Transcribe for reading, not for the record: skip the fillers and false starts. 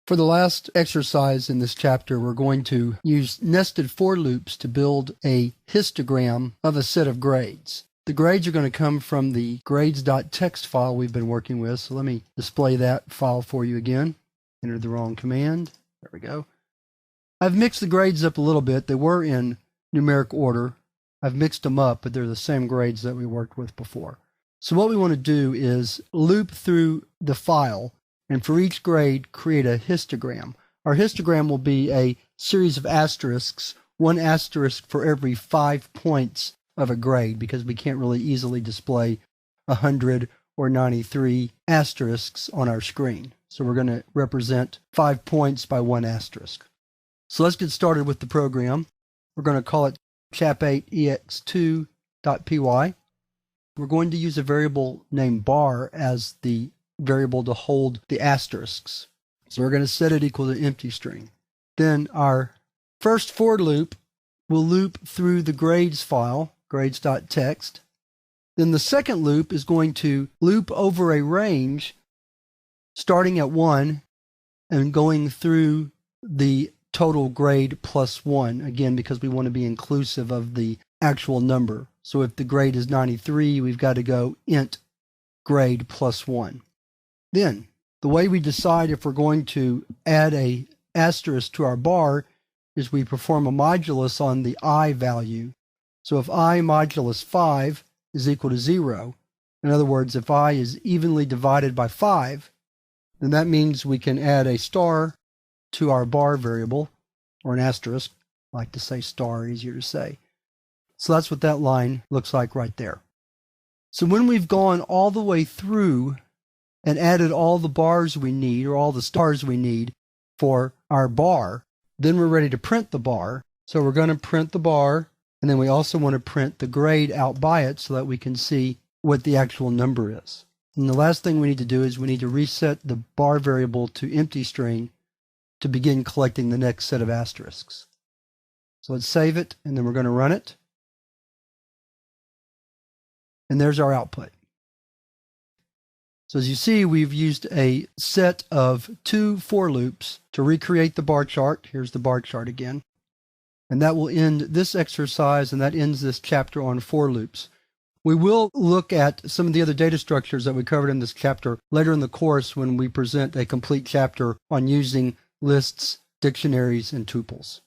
For the last exercise in this chapter, we're going to use nested for loops to build a histogram of a set of grades. The grades are going to come from the grades.txt file we've been working with. So let me display that file for you again. Entered the wrong command. There we go. I've mixed the grades up a little bit. They were in numeric order. I've mixed them up, but they're the same grades that we worked with before. So what we want to do is loop through the file, and for each grade, create a histogram. Our histogram will be a series of asterisks, one asterisk for every 5 points of a grade, because we can't really easily display 100 or 93 asterisks on our screen. So we're going to represent 5 points by one asterisk. So let's get started with the program. We're going to call it chap8ex2.py. We're going to use a variable named bar as the variable to hold the asterisks. So we're going to set it equal to empty string. Then our first for loop will loop through the grades file, grades.txt. Then the second loop is going to loop over a range starting at 1 and going through the total grade plus 1, again, because we want to be inclusive of the actual number. So if the grade is 93, we've got to go int grade plus 1. Then, the way we decide if we're going to add a asterisk to our bar is we perform a modulus on the I value. So if I modulus 5 is equal to 0, in other words, if I is evenly divided by 5, then that means we can add a star to our bar variable, or an asterisk. I like to say star, easier to say. So that's what that line looks like right there. So when we've gone all the way through and added all the bars we need, or all the stars we need for our bar, then we're ready to print the bar. So we're going to print the bar, and then we also want to print the grade out by it so that we can see what the actual number is. And the last thing we need to do is we need to reset the bar variable to empty string to begin collecting the next set of asterisks. So let's save it, and then we're going to run it. And there's our output. So as you see, we've used a set of 2 for loops to recreate the bar chart. Here's the bar chart again. And that will end this exercise, and that ends this chapter on for loops. We will look at some of the other data structures that we covered in this chapter later in the course when we present a complete chapter on using lists, dictionaries, and tuples.